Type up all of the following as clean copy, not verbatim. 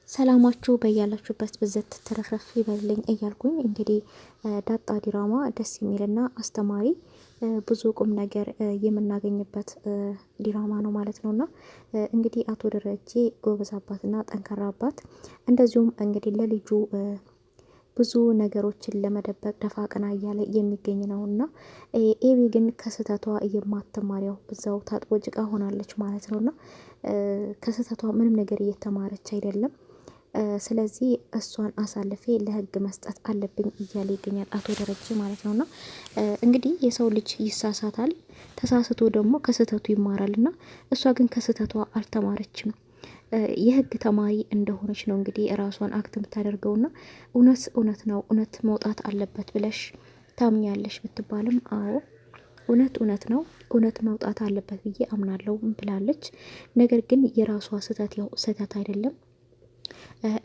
ሰላማችሁ በያላችሁበት ብዘት ተረፍረፍ ይበልኝ እያልኩኝ እንግዲህ ዳጣ ዲራማ ደስ የሚልና አስተማሪ ብዙ ቁም ነገር የምናገኝበት ዲራማ ነው ማለት ነውና እንግዲህ አቶ ደረጀ ጎበዝ አባትና ጠንካራ አባት እንደዚሁም እንግዲህ ለልጁ ብዙ ነገሮችን ለመደበቅ ደፋ ቀና እያለ የሚገኝ ነውና ኤቢ ግን ከስህተቷ የማትማሪያው በዛው ታጥቦ ጭቃ ሆናለች ማለት ነውና ከስህተቷ ምንም ነገር እየተማረች አይደለም። ስለዚህ እሷን አሳልፌ ለህግ መስጠት አለብኝ እያለ ይገኛል አቶ ደረጀ ማለት ነውና እንግዲህ የሰው ልጅ ይሳሳታል፣ ተሳስቶ ደግሞ ከስህተቱ ይማራልና እሷ ግን ከስህተቷ አልተማረችም። የህግ ተማሪ እንደሆነች ነው እንግዲህ ራሷን አክት የምታደርገውና እውነት ነው እውነት መውጣት አለበት ብለሽ ታምኛለሽ ብትባልም አዎ እውነት ነው እውነት መውጣት አለበት ብዬ አምናለሁ ብላለች። ነገር ግን የራሷ ስህተት ያው ስህተት አይደለም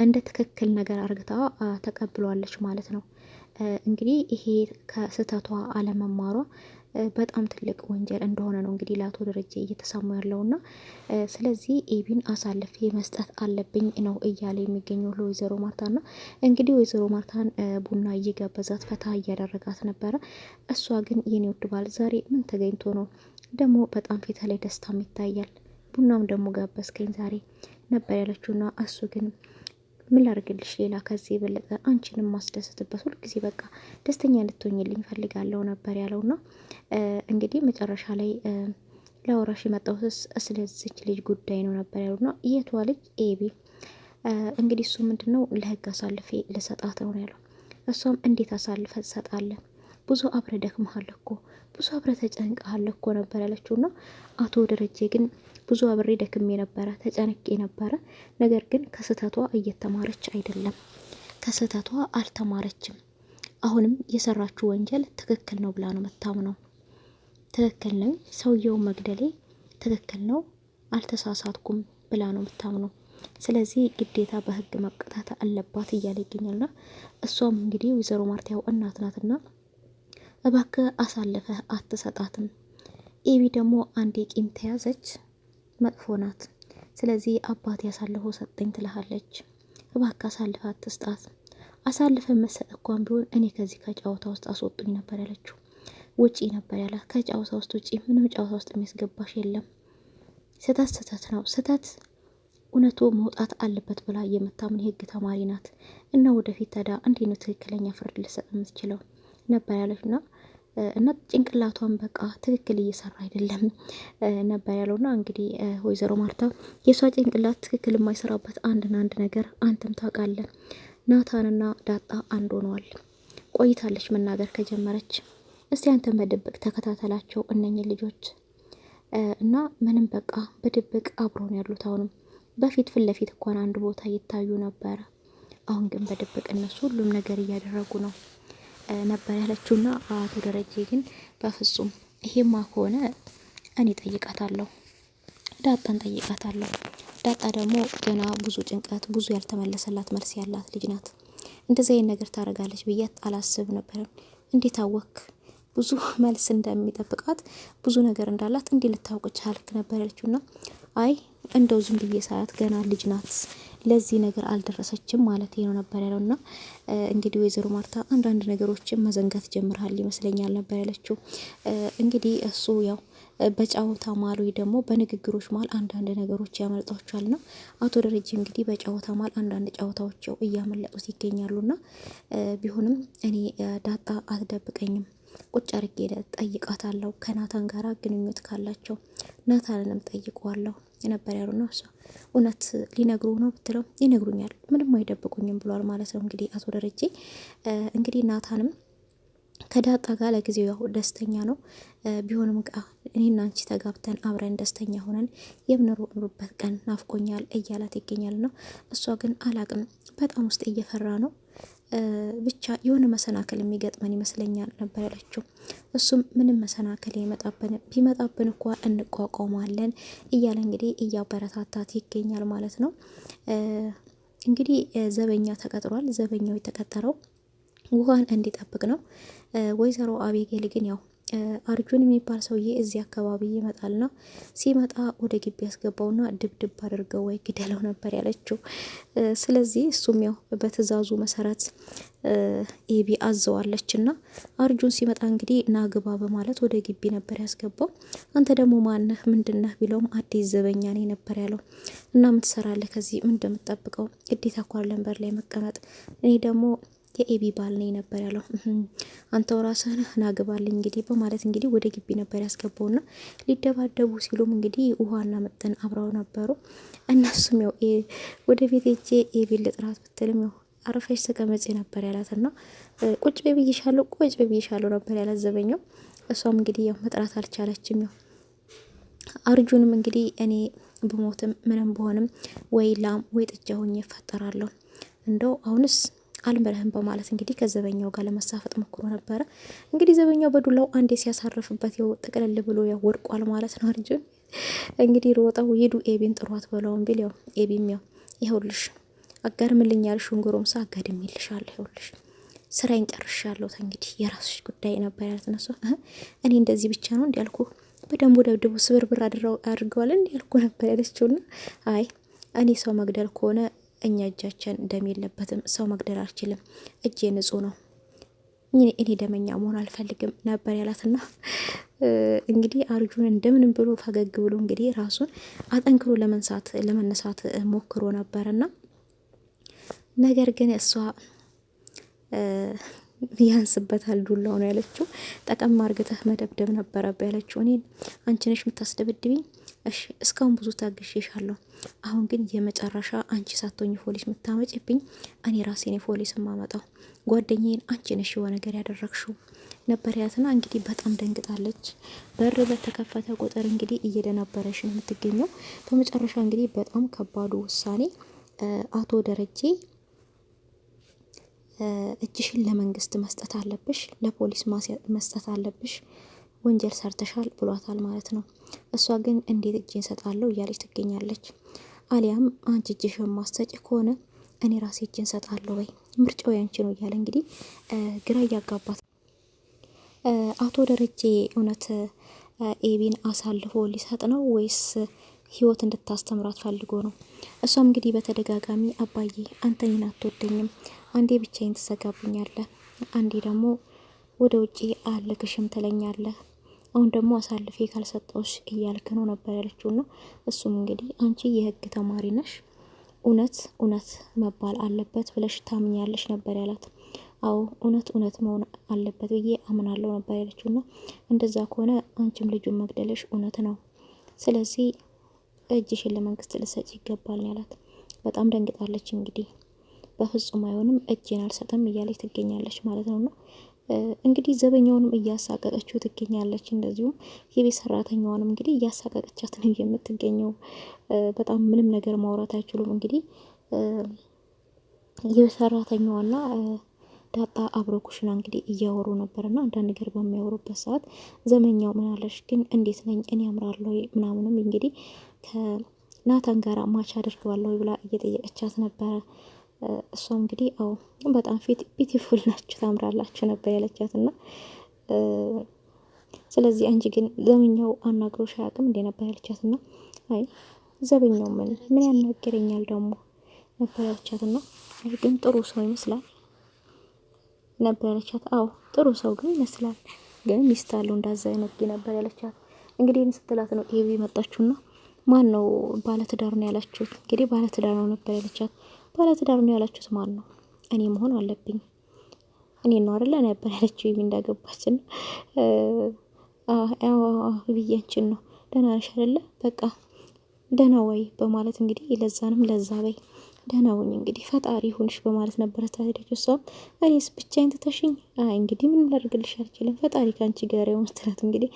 እንደ ትክክል ነገር አርግታ ተቀብሏለች ማለት ነው። እንግዲህ ይሄ ከስህተቷ አለመማሯ በጣም ትልቅ ወንጀል እንደሆነ ነው እንግዲህ ለአቶ ደረጀ እየተሰማ ያለውና ስለዚህ ኤቢን አሳልፌ መስጠት አለብኝ ነው እያለ የሚገኘው ለወይዘሮ ማርታና እንግዲህ ወይዘሮ ማርታን ቡና እየጋበዛት ፈታ እያደረጋት ነበረ። እሷ ግን የኔ ውድ ባል ዛሬ ምን ተገኝቶ ነው ደግሞ በጣም ፊት ላይ ደስታም ይታያል፣ ቡናም ደግሞ ጋበዝከኝ ዛሬ ነበር ያለችውና እሱ ግን ምን ላድርግልሽ ሌላ ከዚህ የበለጠ አንቺንም ማስደስትበት ሁልጊዜ በቃ ደስተኛ እንድትሆኝልኝ ፈልጋለሁ ነበር ያለውና እንግዲህ መጨረሻ ላይ ላወራሽ የመጣሁት ስለዚች ልጅ ጉዳይ ነው ነበር ያሉና የቷ ልጅ ኤቢ እንግዲህ እሱ ምንድነው ለህግ አሳልፌ ልሰጣት ነው ያለው። እሷም እንዴት አሳልፈ ትሰጣለህ? ብዙ አብረ ደክመሃል እኮ ብዙ አብረ ተጨንቀሃል እኮ ነበር ያለችውና አቶ ደረጀ ግን ብዙ አብሬ ደክሜ ነበረ ተጨንቄ ነበረ፣ ነገር ግን ከስህተቷ እየተማረች አይደለም፣ ከስህተቷ አልተማረችም። አሁንም የሰራችው ወንጀል ትክክል ነው ብላ ነው መታምነው። ትክክል ነው ሰውየውን መግደሌ ትክክል ነው አልተሳሳትኩም ብላ ነው የምታምነው። ስለዚህ ግዴታ በህግ መቀጣት አለባት እያለ ይገኛልና እሷም እንግዲህ ወይዘሮ ማርታው እናት ናትና እባክህ አሳልፈህ አትሰጣትም። ኤቢ ደግሞ አንዴ ቂም ተያዘች መጥፎ ናት። ስለዚህ አባቴ ያሳልፈው ሰጠኝ ትልሃለች። እባክህ አሳልፈህ አትስጣት። አሳልፈ መሰጥ እንኳን ቢሆን እኔ ከዚህ ከጨዋታ ውስጥ አስወጡኝ ነበር ያለችው። ውጪ ነበር ያላት። ከጨዋታ ውስጥ ውጪ፣ ምንም ጨዋታ ውስጥ የሚያስገባሽ የለም። ስህተት ነው ስህተት እውነቱ መውጣት አለበት ብላ የምታምን የህግ ተማሪ ናት እና ወደፊት ታዲያ እንዴት ነው ትክክለኛ ፍርድ ልሰጥ የምትችለው ነበር ያለችና እና ጭንቅላቷን በቃ ትክክል እየሰራ አይደለም ነበር ያለውና እንግዲህ ወይዘሮ ማርታ የሷ ጭንቅላት ትክክል የማይሰራበት አንድ ነገር አንተም ታውቃለህ፣ ናታንና ዳጣ አንድ ሆነዋል። ቆይታለች መናገር ከጀመረች። እስቲ አንተም በድብቅ ተከታተላቸው እነኝህ ልጆች እና ምንም በቃ በድብቅ አብረውን ያሉት አሁንም በፊት ፊት ለፊት እንኳን አንድ ቦታ ይታዩ ነበረ። አሁን ግን በድብቅ እነሱ ሁሉም ነገር እያደረጉ ነው ነበር ያለችውና አቶ ደረጀ ግን በፍጹም ይሄማ ከሆነ እኔ ጠይቃታለሁ፣ ዳጣን ጠይቃታለሁ። ዳጣ ደግሞ ገና ብዙ ጭንቀት ብዙ ያልተመለሰላት መልስ ያላት ልጅ ናት። እንደዚህ አይነት ነገር ታደርጋለች ብዬ አላስብ ነበር። እንዴት አወክ? ብዙ መልስ እንደሚጠብቃት ብዙ ነገር እንዳላት እንዲህ ልታውቅ ቻልክ ነበር ያለችውና አይ እንደው ዝም ብዬ ሳያት ገና ልጅ ናት ለዚህ ነገር አልደረሰችም ማለት ነው ነበር ያለውና እንግዲህ ወይዘሮ ማርታ አንዳንድ ነገሮችን መዘንጋት ጀምራል ይመስለኛል ነበር ያለችው። እንግዲህ እሱ ያው በጫወታ ማል ወይ ደግሞ በንግግሮች ማል አንዳንድ ነገሮች ያመልጣቸዋልና አቶ ደረጀ እንግዲህ በጫወታ ማል አንዳንድ ጫወታዎች እያመለጡት ይገኛሉና ቢሆንም እኔ ዳጣ አትደብቀኝም ቁጭ አርጌ ጠይቃታለሁ፣ ከናታን ጋራ ግንኙነት ካላቸው ናታንንም ጠይቀዋለሁ ነበር ያሉና እሷ እውነት ሊነግሩ ነው ብትለው ይነግሩኛል ምንም አይደብቁኝም ብሏል ማለት ነው። እንግዲህ አቶ ደረጀ እንግዲህ ናታንም ከዳጣ ጋር ለጊዜው ያው ደስተኛ ነው። ቢሆንም እኔና አንቺ ተጋብተን አብረን ደስተኛ ሆነን የምንኖርበት ቀን ናፍቆኛል እያላት ይገኛልና እሷ ግን አላቅም በጣም ውስጥ እየፈራ ነው ብቻ የሆነ መሰናክል የሚገጥመን ይመስለኛል ነበር ያለችው። እሱም ምንም መሰናክል ቢመጣብን እንኳን እንቋቋማለን እያለ እንግዲህ እያበረታታት ይገኛል ማለት ነው። እንግዲህ ዘበኛ ተቀጥሯል። ዘበኛው የተቀጠረው ውሃን እንዲጠብቅ ነው። ወይዘሮ አቤጌል ግን ያው አርጁን የሚባል ሰውዬ እዚህ አካባቢ ይመጣልና ሲመጣ ወደ ግቢ ያስገባውና ድብድብ አድርገው ወይ ግደለው ነበር ያለችው። ስለዚህ እሱም ያው በትዕዛዙ መሰረት ኤቢ አዘዋለችና አርጁን ሲመጣ እንግዲህ ናግባ በማለት ወደ ግቢ ነበር ያስገባው። አንተ ደግሞ ማነህ ምንድነህ ቢለውም አዲስ ዘበኛ ነኝ ነበር ያለው። እና ምን ትሰራለህ ከዚህ ምን እንደምትጠብቀው ግዴታ ኳር ለንበር ላይ መቀመጥ፣ እኔ ደግሞ የኤቢ ባል ነኝ ነበር ያለው። አንተው ራስህ ነህ ናግባልኝ እንግዲህ በማለት እንግዲህ ወደ ግቢ ነበር ያስገባውና ሊደባደቡ ሲሉም እንግዲህ ውሃና መጠን አብረው ነበሩ። እነሱም ያው ወደ ቤት ሄጄ ኤቢን ልጥራት ብትልም ያው አረፈሽ ተቀመጪ ነበር ያላትና ቁጭ በብይሻለሁ ቁጭ በብይሻለሁ ነበር ያላዘበኛው። እሷም እንግዲህ ያው መጥራት አልቻለችም። ያው አርጁንም እንግዲህ እኔ ብሞትም ምንም በሆንም ወይ ላም ወይ ጥጃ ሆኜ እፈጠራለሁ እንደው አሁንስ አልምረህም በማለት እንግዲህ ከዘበኛው ጋር ለመሳፈጥ ሞክሮ ነበረ። እንግዲህ ዘበኛው በዱላው አንዴ ሲያሳርፍበት ያው ጠቅለል ብሎ ያው ወድቋል ማለት ነው። አርጁን እንግዲህ ሮጠው ሄዱ ኤቢን ጥሯት ብለውም ቢል ያው ኤቢም ያው ይኸውልሽ አጋድምልኝ ያልሽውን ጎረምሳ አጋድሜልሻለሁ፣ ይኸውልሽ ስራዬን ጨርሻለሁ፣ እንግዲህ የራስሽ ጉዳይ ነበር ያለት። እነሱ እኔ እንደዚህ ብቻ ነው እንዲያልኩ በደንቡ ደብድቡ ስብርብር አድርገዋል እንዲያልኩ ነበር ያለችውና አይ እኔ ሰው መግደል ከሆነ እኛ እጃችን ደም የለበትም፣ ሰው መግደል አልችልም፣ እጄ ንጹህ ነው፣ እኔ ደመኛ መሆን አልፈልግም ነበር ያላትና እንግዲህ አርጁን እንደምንም ብሎ ፈገግ ብሎ እንግዲህ ራሱን አጠንክሮ ለመነሳት ሞክሮ ነበርና ነገር ግን እሷ ያንስበታል ዱላው ነው ያለችው። ጠቀም አርግተህ መደብደብ ነበረብህ ያለችው። እኔን አንቺ ነሽ የምታስደበድብኝ? እሺ እስካሁን ብዙ ታግሼሻለሁ። አሁን ግን የመጨረሻ አንቺ ሳትሆኝ ፖሊስ የምታመጭብኝ እኔ ራሴን ፖሊስ የማመጣው ጓደኛዬን አንቺ ነሽ የሆነ ነገር ያደረግሽው ነበር ያትና እንግዲህ በጣም ደንግጣለች። በር በተከፈተ ቁጥር እንግዲህ እየደነበረሽ ነው የምትገኘው። በመጨረሻ እንግዲህ በጣም ከባዱ ውሳኔ አቶ ደረጀ እጅሽን ለመንግስት መስጠት አለብሽ፣ ለፖሊስ መስጠት አለብሽ፣ ወንጀል ሰርተሻል ብሏታል ማለት ነው። እሷ ግን እንዴት እጄን ሰጣለሁ እያለች ትገኛለች። አሊያም አንቺ እጅሽን ማሰጭ ከሆነ እኔ ራሴ እጄን ሰጣለሁ ወይ ምርጫው ያንቺ ነው እያለ እንግዲህ ግራ እያጋባት አቶ ደረጀ እውነት ኤቢን አሳልፎ ሊሰጥ ነው ወይስ ህይወት እንድታስተምራት ፈልጎ ነው? እሷም እንግዲህ በተደጋጋሚ አባዬ አንተ እኔን አትወደኝም፣ አንዴ ብቻዬን ትዘጋብኛለህ፣ አንዴ ደግሞ ወደ ውጪ አልክሽም ትለኛለህ፣ አሁን ደግሞ አሳልፌ ካልሰጠውሽ እያልክ ነው ነበር ያለችውና እሱም እንግዲህ አንቺ የህግ ተማሪ ነሽ፣ እውነት መባል አለበት ብለሽ ታምኛለሽ ነበር ያላት። አዎ እውነት መሆን አለበት ብዬ አምናለሁ ነበር ያለችውና እንደዛ ከሆነ አንቺም ልጁን መግደልሽ እውነት ነው፣ ስለዚህ እጅሽን ለመንግስት ልሰጭ ይገባል ያላት። በጣም ደንግጣለች። እንግዲህ በፍጹም አይሆንም እጄን አልሰጥም እያለች ትገኛለች ማለት ነውና እንግዲህ ዘበኛውንም እያሳቀቀችው ትገኛለች። እንደዚሁም የቤት ሰራተኛዋንም እንግዲህ እያሳቀቀቻት ነው የምትገኘው። በጣም ምንም ነገር ማውራት አይችሉም። እንግዲህ የቤት ሰራተኛዋና ዳጣ አብሮ ኩሽና እንግዲህ እያወሩ ነበርና አንዳንድ ነገር በሚያወሩበት ሰዓት ዘመኛው ምን አለሽ ግን እንዴት ነኝ እኔ አምራለሁ ምናምንም እንግዲህ ከናታን ጋር ማች አድርገዋለሁ ብላ እየጠየቀቻት ነበረ። እሷ እንግዲህ አዎ በጣም ቢዩቲፉል ናችሁ ታምራላችሁ ነበር ያለቻት እና ስለዚህ አንቺ ግን ዘበኛው አናግሮሽ አያውቅም እንዴ ነበር ያለቻት እና አይ ዘበኛው ምን ያናገረኛል ደግሞ ነበር ያለቻት እና ግን ጥሩ ሰው ይመስላል ነበር ያለቻት። አዎ ጥሩ ሰው ግን ይመስላል ግን ሚስት አለው እንዳዛ አይነት ነበር ያለቻት። እንግዲህ ስትላት ነው ኤቢ መጣችሁና ማን ነው ባለትዳር ነው ያላችሁት? እንግዲህ ባለትዳር ነው ነበር ያለቻት። ባለትዳር ነው ያላችሁት ማን ነው? እኔ መሆን አለብኝ እኔ ነው አይደለ ነበር ያለችው ኤቢ እንዳገባችን ብያችን ነው ደህና ነሽ አይደለ በቃ ደህና ወይ በማለት እንግዲህ ለዛንም ለዛ በይ ደህና ሁኝ እንግዲህ ፈጣሪ ይሁንሽ በማለት ነበረ ታዲያ እሷም እኔስ ብቻዬን ትተሽኝ አይ እንግዲህ ምን ላድርግልሽ አልችልም ፈጣሪ ካንቺ ጋር ይሁን ስትላት እንግዲህ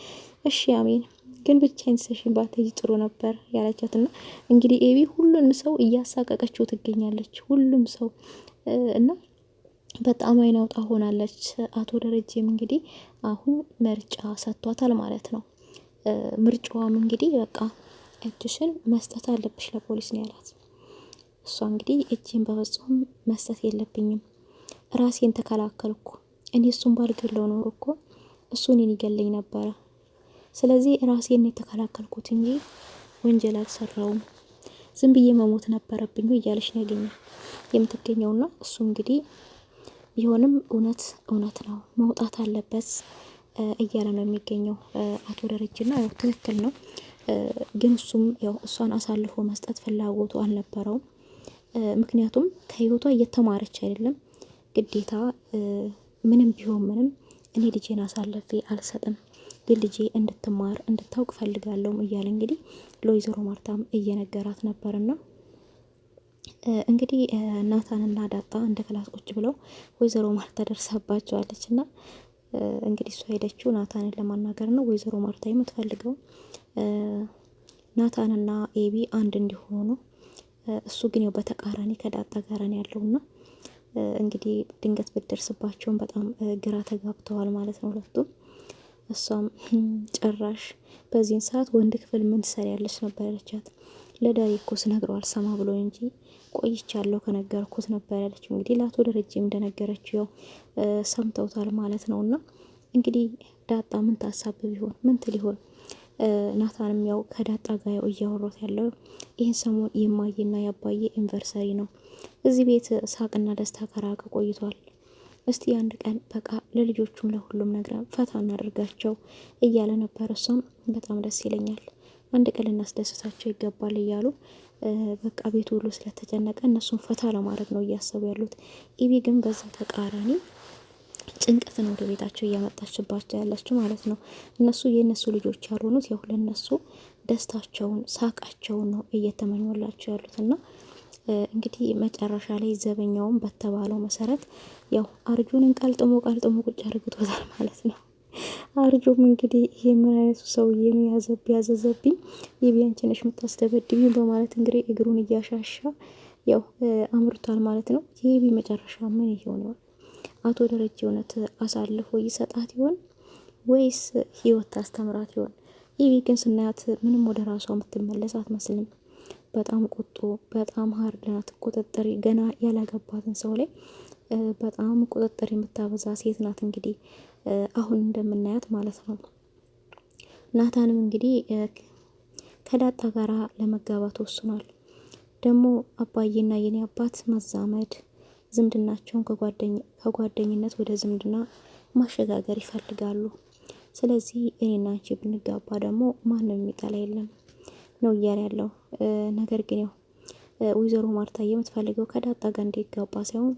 እሺ አሜን ግን ብቻዬን ትተሽኝ ባትሄጂ ጥሩ ነበር ያለቻትና እንግዲህ ኤቢ ሁሉንም ሰው እያሳቀቀችው ትገኛለች። ሁሉም ሰው እና በጣም አይን አውጣ ሆናለች። አቶ ደረጀም እንግዲህ አሁን ምርጫ ሰጥቷታል ማለት ነው። ምርጫዋም እንግዲህ በቃ እጅሽን መስጠት አለብሽ ለፖሊስ ነው ያላት። እሷ እንግዲህ እጄን በፍጹም መስጠት የለብኝም ራሴን ተከላከልኩ፣ እኔ እሱን ባልገለው ኖሮ እኮ እሱ እኔን ይገለኝ ነበረ። ስለዚህ ራሴን የተከላከልኩት እንጂ ወንጀል አልሰራውም። ዝም ብዬ መሞት ነበረብኝ እያለች ነው የምትገኘውና እሱ እንግዲህ ቢሆንም እውነት ነው መውጣት አለበት እያለ ነው የሚገኘው አቶ ደረጀና ያው ትክክል ነው። ግን እሱም ያው እሷን አሳልፎ መስጠት ፍላጎቱ አልነበረውም። ምክንያቱም ከህይወቷ እየተማረች አይደለም። ግዴታ ምንም ቢሆን ምንም እኔ ልጄን አሳልፌ አልሰጥም፣ ግን ልጄ እንድትማር እንድታውቅ ፈልጋለሁ እያለ እንግዲህ ለወይዘሮ ማርታም እየነገራት ነበርና እንግዲህ ናታንና ዳጣ እንደ ክላስ ቁጭ ብለው ወይዘሮ ማርታ ደርሳባቸዋለች እና እንግዲህ እሷ ሄደችው ናታንን ለማናገር ነው። ወይዘሮ ማርታ የምትፈልገው ናታንና ኤቢ አንድ እንዲሆኑ ነው። እሱ ግን ያው በተቃራኒ ከዳጣ ጋር ነው ያለውና እንግዲህ ድንገት ብትደርስባቸውም በጣም ግራ ተጋብተዋል ማለት ነው ሁለቱም። እሷም ጭራሽ በዚህን ሰዓት ወንድ ክፍል ምን ትሰሪያለች ነበር ያለቻት። ለዳሪ እኮ ስነግረው አልሰማ ብሎ እንጂ ቆይቻለሁ ከነገርኩት ነበር ያለችው። እንግዲህ ለአቶ ደረጀም እንደነገረችው ያው ሰምተውታል ማለት ነውና እንግዲህ ዳጣ ምን ታሳብ ቢሆን ምን ትል ይሆን? ናታንም ያው ከዳጣ ጋር እያወሩት ያለው ይህን ሰሞን የማየና ያባዬ ኢንቨርሰሪ ነው። እዚህ ቤት ሳቅና ደስታ ከራቀ ቆይቷል። እስቲ አንድ ቀን በቃ ለልጆቹም ለሁሉም ነገር ፈታ እናደርጋቸው እያለ ነበር። እሷም በጣም ደስ ይለኛል፣ አንድ ቀን ልናስደስታቸው ይገባል እያሉ በቃ ቤቱ ሁሉ ስለተጨነቀ እነሱን ፈታ ለማድረግ ነው እያሰቡ ያሉት። ኢቢ ግን በዛ ተቃራኒ ጭንቀትን ወደ ቤታቸው እያመጣችባቸው ያለችው ማለት ነው። እነሱ የእነሱ ልጆች ያልሆኑት ያው ለእነሱ ደስታቸውን ሳቃቸውን ነው እየተመኙላቸው ያሉት እና እንግዲህ መጨረሻ ላይ ዘበኛውን በተባለው መሰረት ያው አርጁንን ቀልጥሞ ቁጭ አድርጎታል ማለት ነው። አርጁም እንግዲህ ይሄ ምን አይነቱ ሰውዬ ነው ያዘዘብኝ ይቢ አንቺ ነሽ የምታስደበድብኝ በማለት እንግዲህ እግሩን እያሻሻ ያው አምርቷል ማለት ነው። ይቢ መጨረሻ ምን ይሆን? አቶ ደረጀ እውነት አሳልፎ ይሰጣት ይሆን ወይስ ህይወት ታስተምራት ይሆን? ይቢ ግን ስናያት ምንም ወደ ራሷ የምትመለስ አትመስልም። በጣም ቁጡ፣ በጣም ሀርድ ናት። ቁጥጥር ገና ያላገባትን ሰው ላይ በጣም ቁጥጥር የምታበዛ ሴት ናት። እንግዲህ አሁን እንደምናያት ማለት ነው። ናታንም እንግዲህ ከዳጣ ጋራ ለመጋባት ወስኗል። ደግሞ አባዬና የኔ አባት መዛመድ ዝምድናቸውን ከጓደኝነት ወደ ዝምድና ማሸጋገር ይፈልጋሉ። ስለዚህ እኔና አንቺ ብንጋባ ደግሞ ማንም የሚጠላ የለም ነው እያለ ያለው። ነገር ግን ያው ወይዘሮ ማርታ የምትፈልገው ከዳጣ ጋር እንዲጋባ ሳይሆን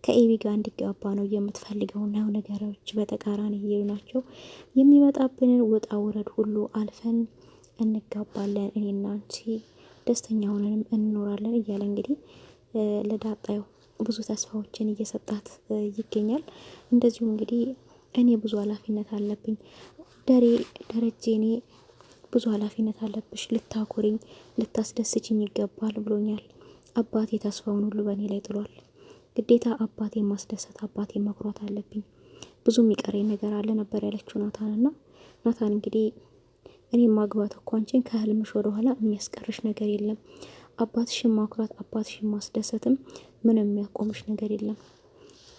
ከኤቢ ጋር እንዲጋባ ነው የምትፈልገው። እና ነገሮች በተቃራኒ እየሄዱ ናቸው። የሚመጣብንን ውጣ ውረድ ሁሉ አልፈን እንጋባለን፣ እኔና አንቺ ደስተኛ ሆነንም እንኖራለን እያለ እንግዲህ ለዳጣ ብዙ ተስፋዎችን እየሰጣት ይገኛል። እንደዚሁም እንግዲህ እኔ ብዙ ኃላፊነት አለብኝ ደረጀ፣ እኔ ብዙ ኃላፊነት አለብሽ፣ ልታኮሪኝ ልታስደስችኝ ይገባል ብሎኛል። አባቴ ተስፋውን ሁሉ በእኔ ላይ ጥሏል። ግዴታ አባቴ ማስደሰት አባቴ መኩራት አለብኝ። ብዙ የሚቀረኝ ነገር አለ ነበር ያለችው ናታንና ናታን እንግዲህ እኔ ማግባት እኮ አንቺን ከህልምሽ ወደ ኋላ የሚያስቀርሽ ነገር የለም። አባትሽን ማኩራት አባትሽን ማስደሰትም ምንም የሚያቆምሽ ነገር የለም።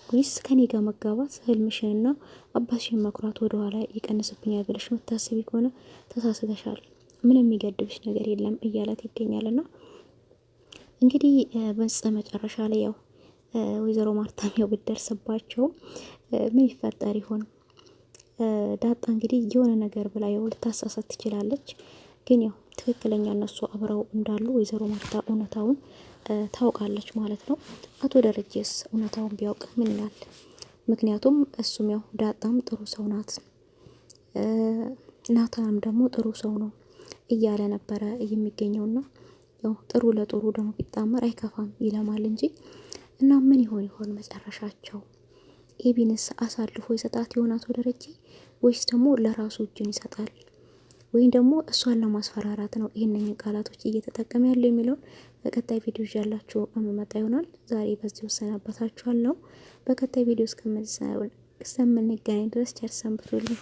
ወይስ ከኔ ጋር መጋባት ህልምሽንና አባትሽን መኩራት ወደ ኋላ ይቀንስብኛል ብለሽ መታሰቢ ከሆነ ተሳስተሻል። ምንም የሚገድብሽ ነገር የለም እያላት ይገኛልና እንግዲህ በስተ መጨረሻ ላይ ያው ወይዘሮ ማርታም ያው ብትደርስባቸው ምን ይፈጠር ይሆን? ዳጣ እንግዲህ የሆነ ነገር ብላ ያው ልታሳሳት ትችላለች። ግን ያው ትክክለኛ እነሱ አብረው እንዳሉ ወይዘሮ ማርታ እውነታውን ታውቃለች ማለት ነው። አቶ ደረጀስ እውነታውን ቢያውቅ ምን ይላል? ምክንያቱም እሱም ያው ዳጣም ጥሩ ሰው ናት፣ ናታንም ደግሞ ጥሩ ሰው ነው እያለ ነበረ የሚገኘውና ያው ጥሩ ለጥሩ ደግሞ ቢጣመር አይከፋም ይለማል እንጂ እና ምን ይሆን መጨረሻቸው? ኤቢንስ አሳልፎ ይሰጣት ይሆን አቶ ደረጀ ወይስ ደግሞ ለራሱ እጁን ይሰጣል? ወይም ደግሞ እሷን ለማስፈራራት ነው ይሄንን ቃላቶች እየተጠቀመ ያለው የሚለውን በቀጣይ ቪዲዮ ይዤላችሁ አመጣ ይሆናል። ዛሬ በዚህ ወሰናበታችኋለሁ። በቀጣይ ቪዲዮ እስከምንገናኝ ድረስ ቸር ሰንብቱልኝ።